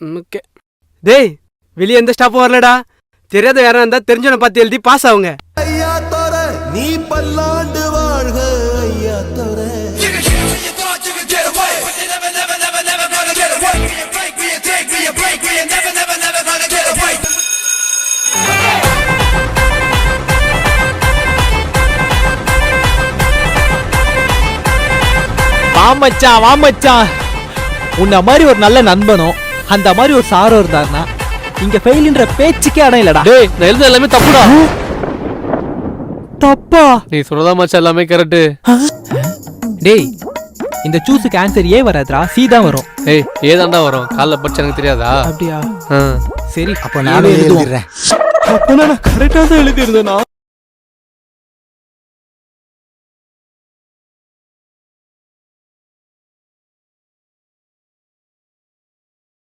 Okay. டேய் வெளியே எந்த ஸ்டாப்பும் வரலடா. தெரியாத யாரா இருந்தா தெரிஞ்சவனை பார்த்து எழுதி பாஸ் ஆகுங்க. ஐயா தோர நீ பல்லாண்டு வாழ்க ஐயா தோர. வாமச்சான் உன்ன மாதிரி ஒரு நல்ல நண்பனும் அந்த மாதிரி ஒரு சாரோ இருந்தாருன்னா இங்க ஃபெயில்ன்ற பேச்சுக்கே இடம் இல்லடா. டேய் நான் எழுத எல்லாமே தப்புடா. தப்பா? நீ சொல்றதா மச்சான் எல்லாமே கரெக்ட். டேய் இந்த சூஸுக்கு ஆன்சர் ஏ வராதுடா, சி தான் வரும். ஏய் ஏதாண்டா வரும்? காலைல படிச்ச எனக்கு தெரியாதா? அப்படியா? ஆ சரி அப்ப நானே எழுதிடுறேன். அப்ப நான் கரெக்டா தான் எழுதிருந்தேனா?